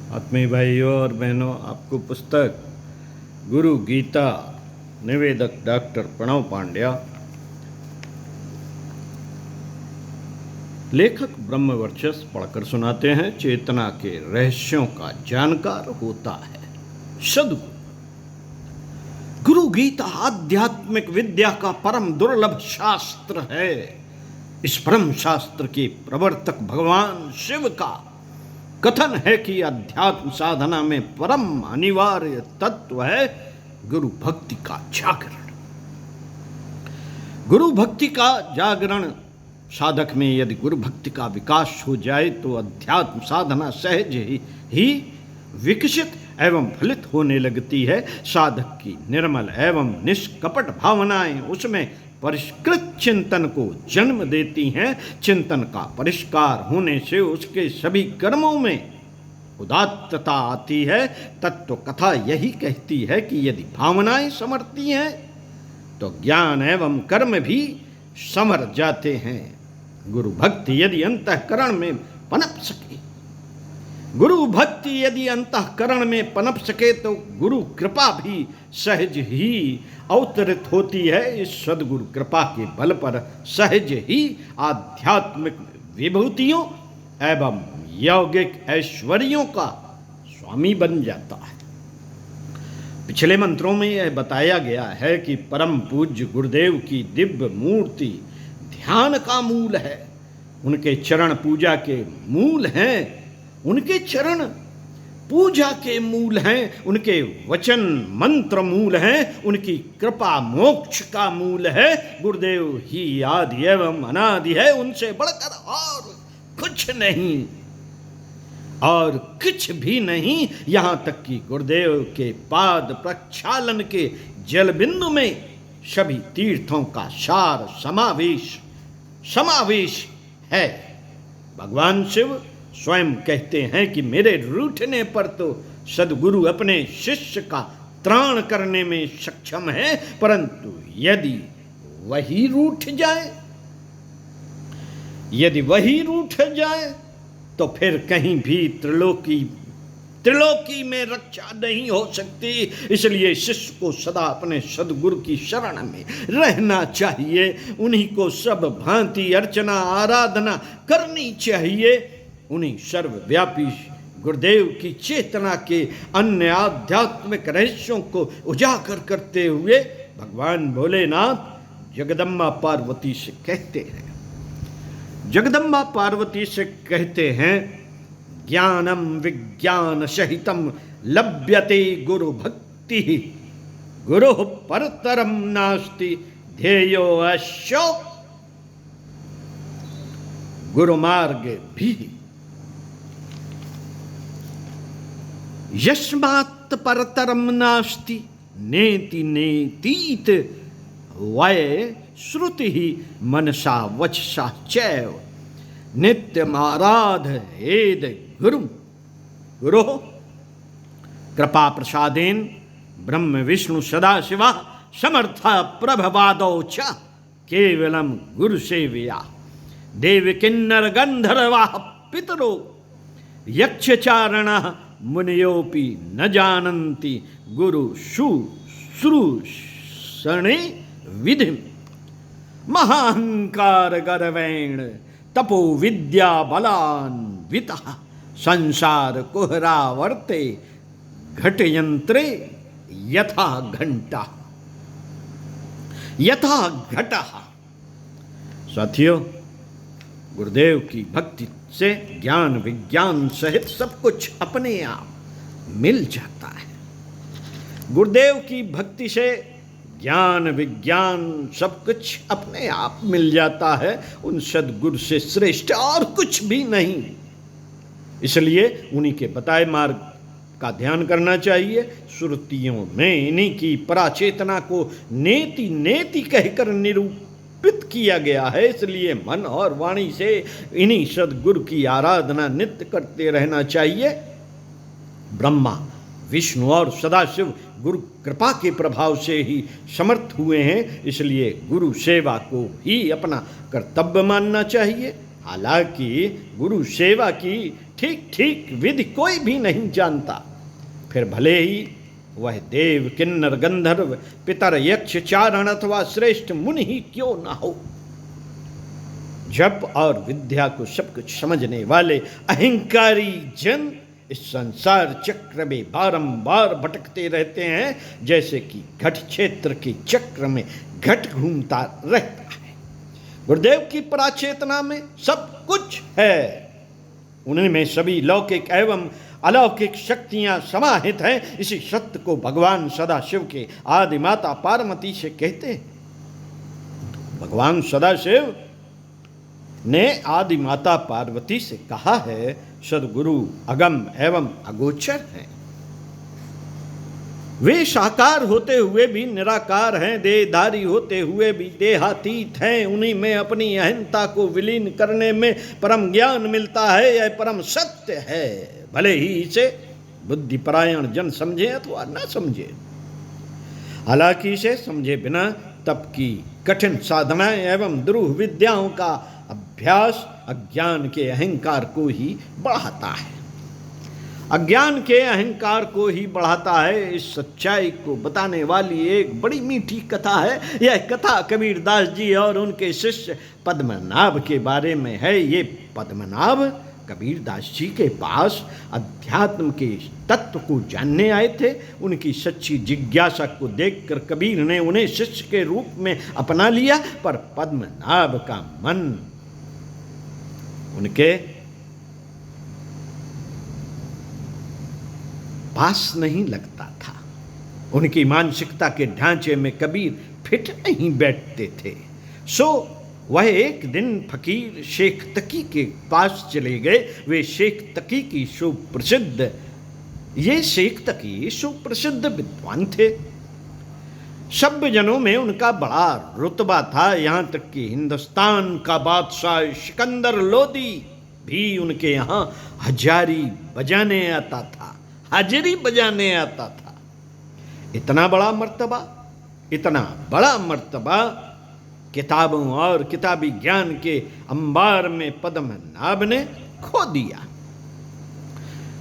आत्मीय भाइयों और बहनों, आपको पुस्तक गुरु गीता निवेदक डॉक्टर प्रणव पांड्या, लेखक ब्रह्मवर्चस्व पढ़कर सुनाते हैं। चेतना के रहस्यों का जानकार होता है सद्गुरु। गुरु गीता आध्यात्मिक विद्या का परम दुर्लभ शास्त्र है। इस परम शास्त्र के प्रवर्तक भगवान शिव का कथन है कि अध्यात्म साधना में परम अनिवार्य तत्व है गुरु भक्ति का जागरण। गुरु भक्ति का जागरण साधक में यदि गुरु भक्ति का विकास हो जाए तो अध्यात्म साधना सहज ही विकसित एवं फलित होने लगती है। साधक की निर्मल एवं निष्कपट भावनाएं उसमें परिष्कृत चिंतन को जन्म देती हैं। चिंतन का परिष्कार होने से उसके सभी कर्मों में उदात्तता आती है। तत्व कथा यही कहती है कि यदि भावनाएं समरती हैं तो ज्ञान एवं कर्म भी समर जाते हैं। गुरु भक्ति यदि अंतःकरण में पनप सके पनप सके तो गुरु कृपा भी सहज ही अवतरित होती है। इस सद्गुरु कृपा के बल पर सहज ही आध्यात्मिक विभूतियों एवं यौगिक ऐश्वर्यों का स्वामी बन जाता है। पिछले मंत्रों में यह बताया गया है कि परम पूज्य गुरुदेव की दिव्य मूर्ति ध्यान का मूल है। उनके चरण पूजा के मूल हैं। उनके चरण पूजा के मूल हैं। उनके वचन मंत्र मूल हैं। उनकी कृपा मोक्ष का मूल है। गुरुदेव ही आदि एवं अनादि है। उनसे बढ़कर और कुछ भी नहीं। यहाँ तक कि गुरुदेव के पाद प्रक्षालन के जल बिंदु में सभी तीर्थों का सार समावेश है। भगवान शिव स्वयं कहते हैं कि मेरे रूठने पर तो सद्गुरु अपने शिष्य का त्राण करने में सक्षम है, परंतु यदि वही रूठ जाए तो फिर कहीं भी त्रिलोकी में रक्षा नहीं हो सकती। इसलिए शिष्य को सदा अपने सद्गुरु की शरण में रहना चाहिए। उन्हीं को सब भांति अर्चना आराधना करनी चाहिए। उन्हीं सर्वव्यापी गुरुदेव की चेतना के अन्य आध्यात्मिक रहस्यों को उजागर करते हुए भगवान भोलेनाथ जगदम्बा पार्वती से कहते हैं ज्ञानम विज्ञान सहितम लभ्यते गुरु भक्ति गुरु परतरम नास्ति ध्येयो अश्यो गुरु मार्ग भी यस्मात् परतरम नास्ति नेति नेतीत वै श्रुति ही मनसा वचसा चैव नित्यमाराधयेद गुरु कृपा प्रसादेन ब्रह्म विष्णु सदाशिवा समर्था प्रभवादौ च केवलम गुरु सेवया देव किन्नर गंधर्वा पितरो यक्षचारणः मुनयोपि न जानन्ति गुरु शुश्रूषणे विधि महाहंकार गर्वेण तपो विद्या बलान्वितः संसार कुहरावर्ते घटयंत्रे यथा घटः। साथियों, गुरुदेव की भक्ति से ज्ञान विज्ञान सहित सब कुछ अपने आप मिल जाता है। गुरुदेव की भक्ति से ज्ञान विज्ञान सब कुछ अपने आप मिल जाता है। उन सद्गुरु से श्रेष्ठ और कुछ भी नहीं। इसलिए उन्हीं के बताए मार्ग का ध्यान करना चाहिए। श्रुतियों में इन्हीं की पराचेतना को नेति नेति कहकर निरूपित किया गया है। इसलिए मन और वाणी से इन्हीं सद्गुरु की आराधना नित्य करते रहना चाहिए। ब्रह्मा विष्णु और सदाशिव गुरु कृपा के प्रभाव से ही समर्थ हुए हैं। इसलिए गुरु सेवा को ही अपना कर्तव्य मानना चाहिए। हालांकि गुरु सेवा की ठीक ठीक विधि कोई भी नहीं जानता, फिर भले ही वह देव, किन्नर, गंधर्व, पितर, यक्ष, चारण अथवा श्रेष्ठ मुनि ही क्यों ना हो। जप और विद्या को सब कुछ समझने वाले अहंकारी जन इस संसार चक्र में बारंबार भटकते रहते हैं, जैसे कि घट क्षेत्र के चक्र में घट घूमता रहता है। गुरुदेव की पराचेतना में सब कुछ है, उनमें सभी लौकिक एवं अलौकिक शक्तियां समाहित हैं। इसी सत्य को भगवान सदाशिव के आदि माता पार्वती से कहते हैं। भगवान सदाशिव ने आदि माता पार्वती से कहा है, सदगुरु अगम एवं अगोचर हैं। वे साकार होते हुए भी निराकार हैं, देहधारी होते हुए भी देहातीत हैं। उन्हीं में अपनी अहंता को विलीन करने में परम ज्ञान मिलता है, यह परम सत्य है, भले ही इसे बुद्धिपरायण जन समझे अथवा न समझे। हालांकि इसे समझे बिना तप की कठिन साधनाएं एवं दुरूह विद्याओं का अभ्यास अज्ञान के अहंकार को ही बढ़ाता है, अज्ञान के अहंकार को ही बढ़ाता है। इस सच्चाई को बताने वाली एक बड़ी मीठी कथा है। यह कथा कबीरदास जी और उनके शिष्य पद्मनाभ के बारे में है। ये पद्मनाभ कबीरदास जी के पास अध्यात्म के तत्व को जानने आए थे। उनकी सच्ची जिज्ञासा को देखकर कबीर ने उन्हें शिष्य के रूप में अपना लिया, पर पद्मनाभ का मन उनके पास नहीं लगता था। उनकी मानसिकता के ढांचे में कबीर फिट नहीं बैठते थे। सो वह एक दिन फकीर शेख तकी के पास चले गए। वे शेख तकी की सुप्रसिद्ध विद्वान थे। सभ्य जनों में उनका बड़ा रुतबा था। यहाँ तक कि हिंदुस्तान का बादशाह सिकंदर लोदी भी उनके यहाँ हाजिरी बजाने आता था। इतना बड़ा मर्तबा किताबों और किताबी ज्ञान के अंबार में पद्मनाभ ने खो दिया।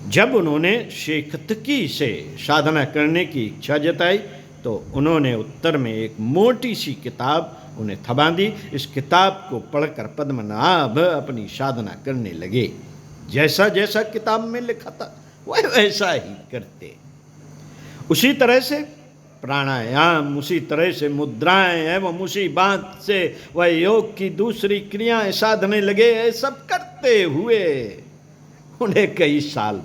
जब उन्होंने शेख तकी से साधना करने की इच्छा जताई तो उन्होंने उत्तर में एक मोटी सी किताब उन्हें थमा दी। इस किताब को पढ़कर पद्मनाभ अपनी साधना करने लगे। जैसा जैसा किताब में लिखा था वह वैसा ही करते। उसी तरह से प्राणायाम, उसी तरह से मुद्राएं एवं उसी बात से वह योग की दूसरी क्रियाएं साधने लगे। ये सब करते हुए उन्हें कई साल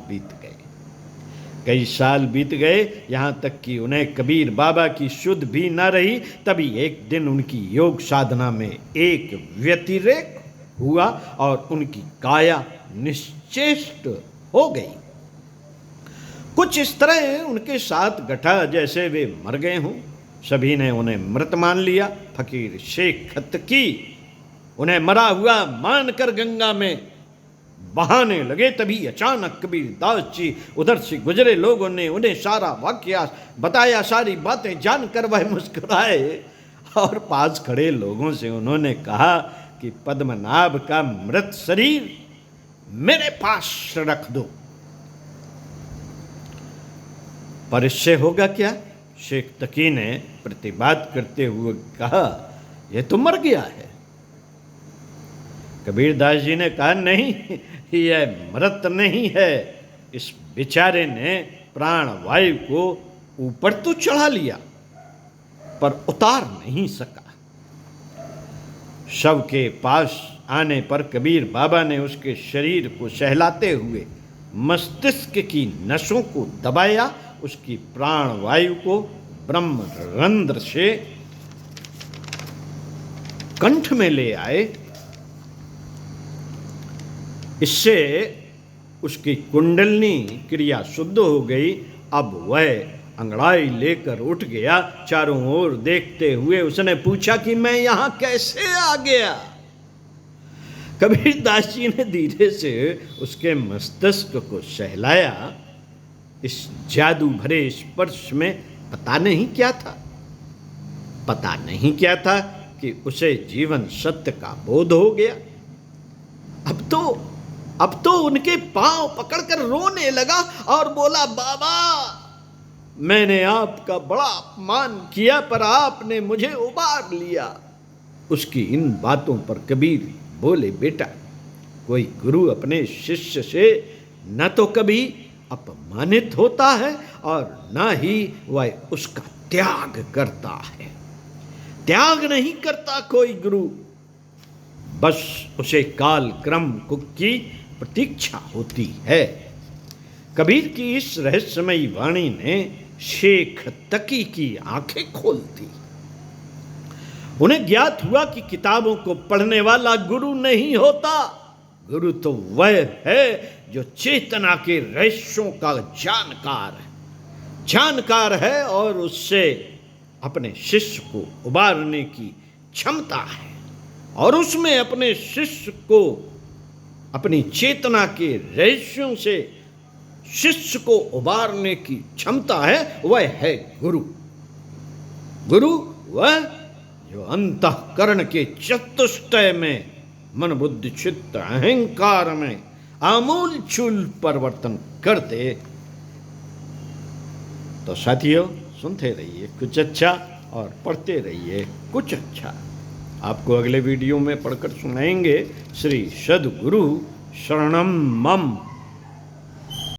बीत गए, यहाँ तक कि उन्हें कबीर बाबा की शुद्ध भी न रही। तभी एक दिन उनकी योग साधना में एक व्यतिरेक हुआ और उनकी काया निश्चेष्ट हो गई। कुछ इस तरह उनके साथ घटा जैसे वे मर गए हों। सभी ने उन्हें मृत मान लिया। फकीर शेख तकी उन्हें मरा हुआ मानकर गंगा में बहाने लगे। तभी अचानक कबीरदास जी उधर से गुजरे। लोगों ने उन्हें सारा वाकया बताया। सारी बातें जानकर वह मुस्कुराए और पास खड़े लोगों से उन्होंने कहा कि पद्मनाभ का मृत शरीर मेरे पास रख दो। पर इससे होगा क्या? शेख तकी ने प्रतिवाद करते हुए कहा, यह तो मर गया है। कबीरदास जी ने कहा, नहीं, यह मृत नहीं है। इस बेचारे ने प्राण वायु को ऊपर तो चढ़ा लिया पर उतार नहीं सका। शव के पास आने पर कबीर बाबा ने उसके शरीर को सहलाते हुए मस्तिष्क की नसों को दबाया। उसकी प्राण वायु को ब्रह्म रंध्र से कंठ में ले आए। इससे उसकी कुंडलनी क्रिया शुद्ध हो गई। अब वह अंगड़ाई लेकर उठ गया। चारों ओर देखते हुए उसने पूछा कि मैं यहां कैसे आ गया? कबीरदास जी ने धीरे से उसके मस्तिष्क को सहलाया। इस जादू भरे स्पर्श में पता नहीं क्या था कि उसे जीवन सत्य का बोध हो गया। अब तो उनके पांव पकड़कर रोने लगा और बोला, बाबा मैंने आपका बड़ा अपमान किया पर आपने मुझे उबार लिया। उसकी इन बातों पर कबीर बोले, बेटा कोई गुरु अपने शिष्य से न तो कभी अपमानित होता है और न ही वह उसका त्याग करता है। त्याग नहीं करता कोई गुरु, बस उसे काल क्रम की प्रतीक्षा होती है। कबीर की इस रहस्यमयी वाणी ने शेख तकी की आंखें खोल दी। उन्हें ज्ञात हुआ कि किताबों को पढ़ने वाला गुरु नहीं होता, गुरु तो वह है जो चेतना के रहस्यों का जानकार है और उससे अपने शिष्य को उबारने की क्षमता है, और उसमें अपने शिष्य को अपनी चेतना के रहस्यों से शिष्य को उबारने की क्षमता है, वह है गुरु। गुरु वह जो अंतःकरण के चतुष्टय में मन बुद्धि चित्त अहंकार में आमूल चूल परिवर्तन कर दे। तो साथियों, सुनते रहिए कुछ अच्छा और पढ़ते रहिए कुछ अच्छा। आपको अगले वीडियो में पढ़कर सुनाएंगे श्री सद्गुरु शरणम मम।